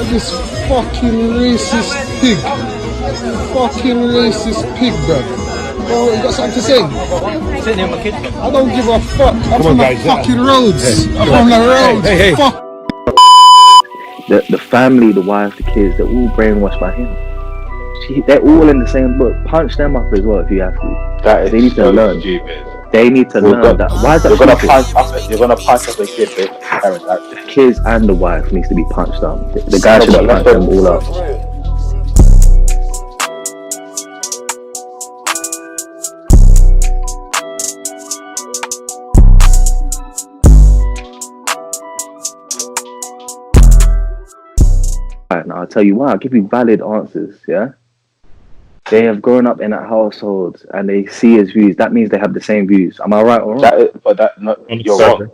This fucking racist pig. Fucking racist pig, bro. Oh, you got something to say? I don't give a fuck. I'm from the fucking roads. I'm from the roads. Fuck. The family, the wife, the kids, they're all brainwashed by him. They're all in the same book. Punch them up as well if you have to. They need to learn. Stupid. They need to learn that. Why is that? You're gonna punch up a kid based on parents' actions. The kids and the wife needs to be punched up. The guy should have punched them all up. And I'll tell you why. I'll give you valid answers. Yeah. They have grown up in that household and they see his views. That means they have the same views. Am I right or wrong? You're wrong.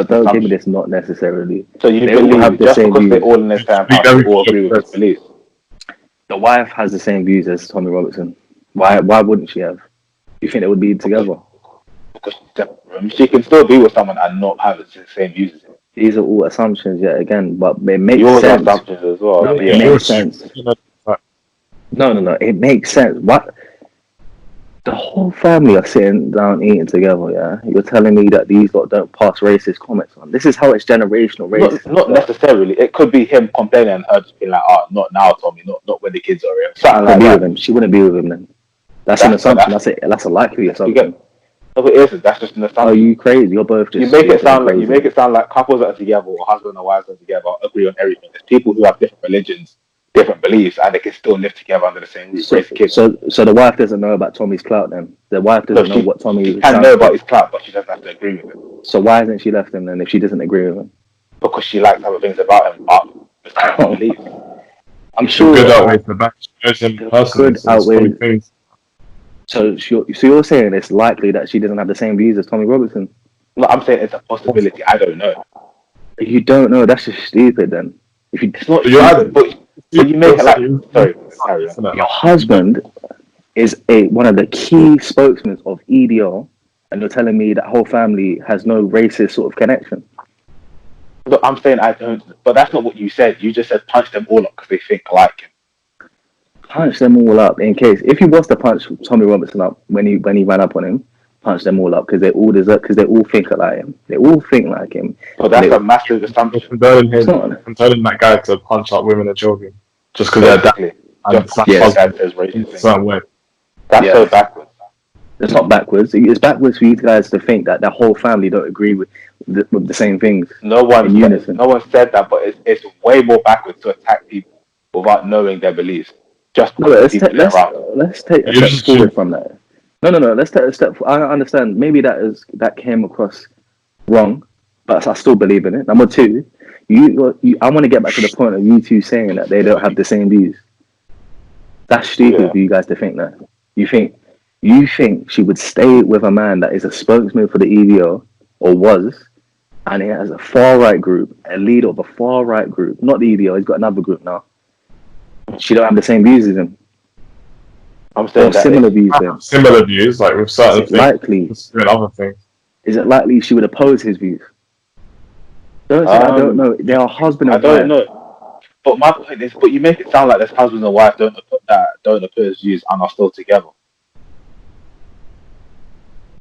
Don't give me this. Not necessarily. So you believe have the same views. They're all in the same house, they all agree with his beliefs. The wife has the same views as Tommy Robertson. Why wouldn't she have? You think they would be together? Because she can still be with someone and not have the same views as him. These are all assumptions, yet again, but it makes Yours sense. Assumptions as well. No, it makes sense. No. It makes sense. What? The whole family are sitting down eating together, yeah? You're telling me that these lot don't pass racist comments on. This is how it's generational racism. Not necessarily. It could be him complaining and her just being like, oh, not now, Tommy, not when the kids are here. Something like that. With him. She wouldn't be with him then. That's an assumption. That's a likely assumption. No, it isn't. That's just an assumption. Are you crazy? You're both just... You make it sound like couples that are together or husband and wife that are together agree on everything. There's people who have different religions, different beliefs, and they can still live together under the same roof. So the wife doesn't know about Tommy's clout then? The wife doesn't know what Tommy... She can know about his clout, but she doesn't have to agree with him. So why hasn't she left him then if she doesn't agree with him? Because she likes other things about him, but it's not her belief. I'm sure... Good outweighs the back. Good outweighs... So you're saying it's likely that she doesn't have the same views as Tommy Robertson? No, I'm saying it's a possibility. I don't know. You don't know. That's just stupid then. If you, it's not stupid, but you make it like... Sorry. Your husband is one of the key spokesmen of EDL, and you're telling me that whole family has no racist sort of connection? Look, I'm saying I don't... But that's not what you said. You just said punch them all up because they think like him. Punch them all up in case if he was to punch Tommy Robertson up when he ran up on him, punch them all up because they all deserve, because they all think like him. They all think like him. But that's a massive assumption. Condoning that guy to punch up women and children just because they're that. That's so backwards. It's not backwards. It's backwards for you guys to think that the whole family don't agree with the same things. No one said that, but it's way more backwards to attack people without knowing their beliefs. Let's take a step forward from that. No. Let's take a step. I understand. Maybe that came across wrong, but I still believe in it. Number two, I want to get back to the point of you two saying that they don't have the same views. That's stupid for you guys to think that. You think she would stay with a man that is a spokesman for the EDO or was, and he has a far right group, a leader of a far right group, not the EDO. He's got another group now. She don't have the same views as him. I'm saying similar views. Similar views, like with certain things. Likely. With other things. Is it likely she would oppose his views? Don't say I don't know. They are husband and wife. I don't know. But my point is, you make it sound like this husband and wife don't oppose views and are still together.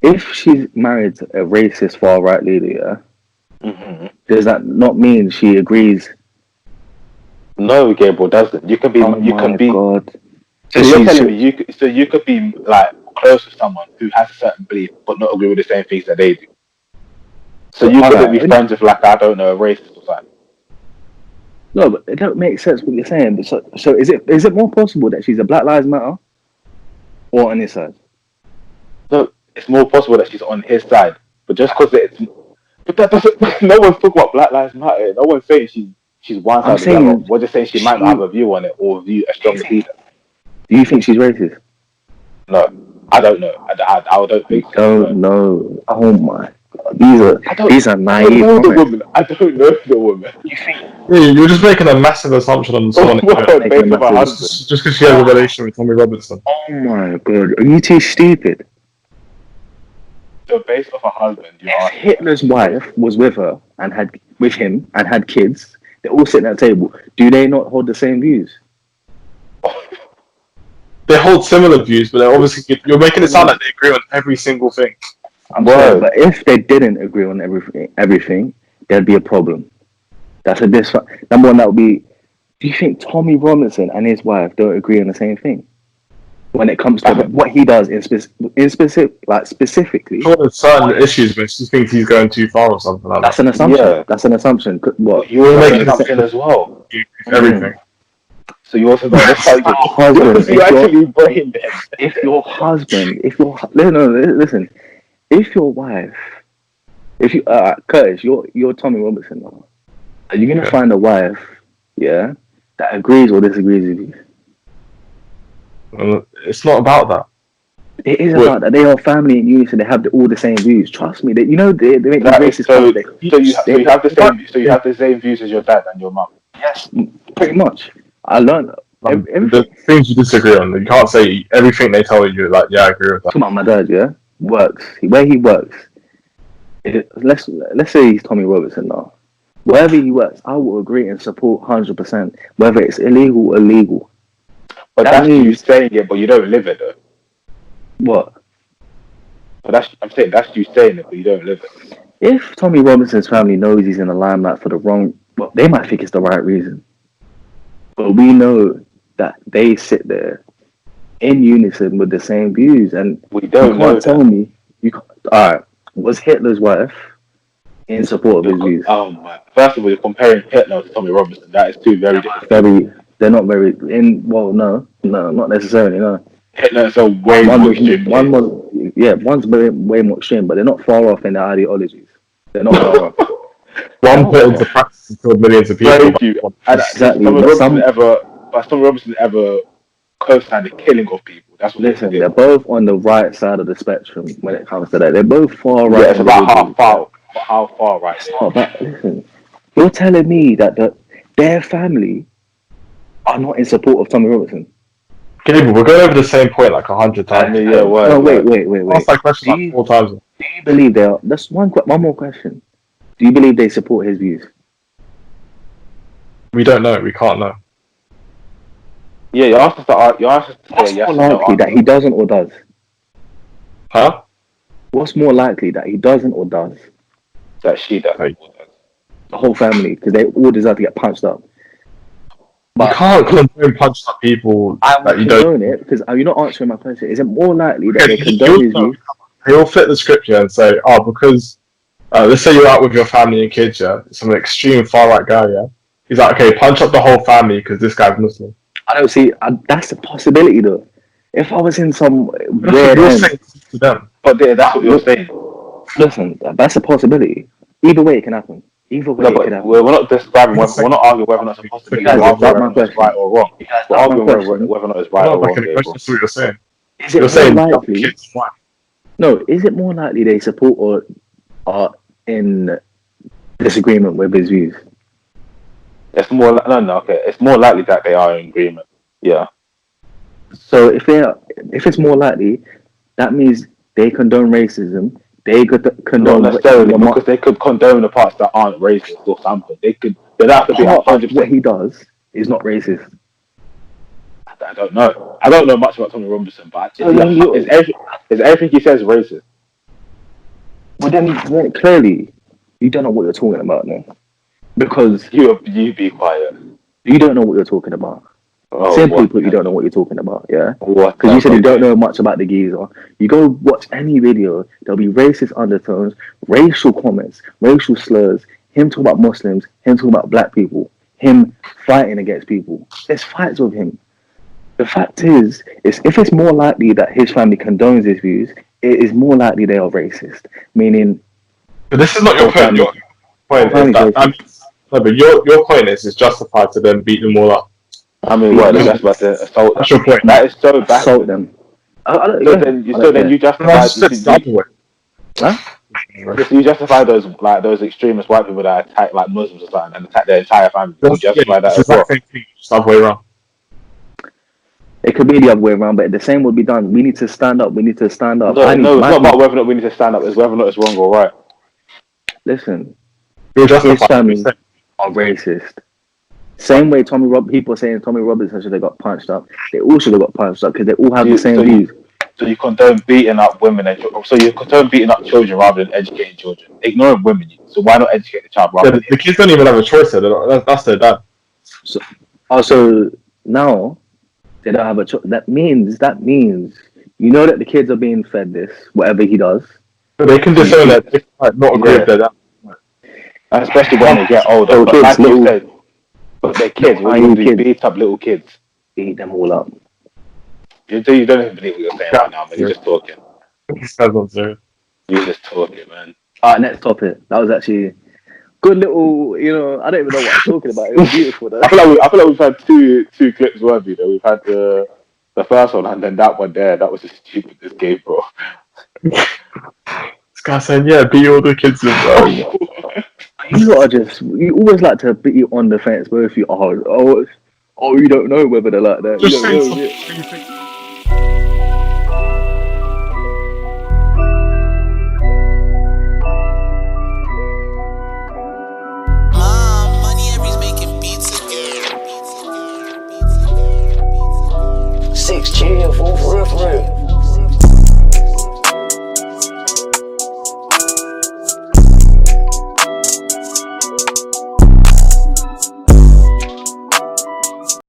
If she's married to a racist far right leader, does that not mean she agrees? No, Gabriel doesn't. You can be. God. So you're telling me you could be like close to someone who has a certain belief but not agree with the same things that they do. So you couldn't be friends with like, I don't know, a racist or something. No, but it don't make sense what you're saying. So is it more possible that she's a Black Lives Matter or on his side? No, it's more possible that she's on his side. But just because but that doesn't. No one's talking about Black Lives Matter. No one's saying she's one side. We're just saying she might not have a view on it or view a strong leader. Do you think she's racist? No, I don't know. I don't think. Don't know. Oh my God, these are naive. I don't know the woman. You're just making a massive assumption on someone. Just because she has a relation with Tommy Robertson. Oh my God, are you too stupid? So based off a husband, Hitler's wife was with him and had kids. They're all sitting at the table. Do they not hold the same views? They hold similar views, but they're obviously you're making it sound like they agree on every single thing. I'm sorry, but if they didn't agree on everything, there'd be a problem. That's a number one. That would be. Do you think Tommy Robinson and his wife don't agree on the same thing when it comes to what he does specifically? Sure, there's certain issues, but she thinks he's going too far or something like that. That's an assumption. Yeah. That's an assumption. What you're making an assumption as well. Everything. So you also got husband. You actually brain dead. If your husband, listen, if your wife, Curtis, you're Tommy Robinson now. Are you gonna find a wife, that agrees or disagrees with you? It's not about that. It is about that. They are family and unison. They have all the same views. Trust me. They make racist. So you have the same views as your dad and your mum. Yes, pretty much. I learned the things you disagree on. You can't say everything they tell you. Like, I agree with that. Come on, my dad. Works where he works. Let's say he's Tommy Robinson now. Wherever he works, I will agree and support 100%. Whether it's illegal or legal. But that's you saying it, but you don't live it though. What? But I'm saying that's you saying it, but you don't live it. If Tommy Robinson's family knows he's in the limelight for the wrong, well, they might think it's the right reason. But we know that they sit there in unison with the same views, and we don't know. Tell me, alright, was Hitler's wife in support of his views? Oh my! First of all, you're comparing Hitler to Tommy Robinson. That is two very different. They're not very no, not necessarily. No, Hitler's a way more extreme. One's way more extreme, but they're not far off in their ideologies. They're not far off. One put into practice and killed millions of people. Thank you. Exactly. Tommy Robinson ever co-signed the killing of people. That's what. Listen, they're both on the right side of the spectrum when it comes to that. They're both far right. Yeah, it's about how far right. Listen, you're telling me that their family are not in support of Tommy Robinson? Gabriel, we're going over the same point like 100 times. Wait. Ask that question like 4 times. Do you believe they are? That's one more question. Do you believe they support his views? We don't know. We can't know. Yeah, you asked us to What's more likely that he doesn't or does? Huh? What's more likely that he doesn't or does? That she does. The whole family, because they all deserve to get punched up. But you can't condone punched up people. I would condone it because you're not answering my question. Is it more likely that they condone his views? He'll fit the scripture and say, because let's say you're out with your family and kids, some extreme far right guy, he's like, okay, punch up the whole family because this guy's Muslim. I don't see. That's a possibility though. If I was in some weird saying to them, but that's what you're saying. Listen, that's a possibility. Either way, it can happen. Either way, it can happen. We're not describing. We're not arguing whether or not it's a possibility. We're arguing whether it's right or wrong. We're arguing whether or not it's right or wrong. That's what you're saying. Is it more likely? No, is it more likely they support or are in disagreement with his views? It's more okay. It's more likely that they are in agreement. Yeah. So if it's more likely, that means they condone racism. They could condone not necessarily because they could condone the parts that aren't racist or something. They could. They'd have to be 100%. What he does is not racist. I don't know. I don't know much about Tommy Robinson, but is everything he says racist? Well, then clearly you don't know what you're talking about now, because you be quiet. You don't know what you're talking about. Simply put, you don't know what you're talking about, Because you said you don't know much about the geezer. You go watch any video, there'll be racist undertones, racial comments, racial slurs, him talking about Muslims, him talking about black people, him fighting against people. There's fights with him. The fact is if it's more likely that his family condones his views, it is more likely they are racist. Meaning... But this is not your point. Your point is but your point is it's justified to then beat them all up. I mean, what? That's about to assault. That's your point. That is so bad. Assault them. Then you justify. Huh? You justify those extremist white people that attack like Muslims or something and attack their entire family. You justify that as well. It's the other way around. It could be the other way around, but the same would be done. We need to stand up. No, it's not about whether or not we need to stand up. It's whether or not it's wrong or right. Listen, his family are racist. Same way people saying Tommy Robinson should have got punched up. They all should have got punched up because they all have the same views. So you condone beating up women and so you condone beating up children rather than educating children, ignoring women. So why not educate the child rather? The kids don't even have a choice. That's their dad. So now they don't have a choice. That means you know that the kids are being fed this, whatever he does. But they can disown that. They might not agree with their dad. Especially when they get older. But like you said, but they're kids. When you beat up little kids, beat them all up. You don't even believe what you're saying right now, man. You're just talking. You're just talking, man. Alright, next topic. That was actually good little. I don't even know what I'm talking about. It was beautiful. Though. I feel like we've had two clips worth. We've had the first one and then that one there. That was the stupidest game, bro. This guy saying, "Yeah, beat all the kids as well." You always like to be on the fence, but if you you don't know whether they're like that. Just you say don't something. Money Every's making beats again. 6 chill, for real.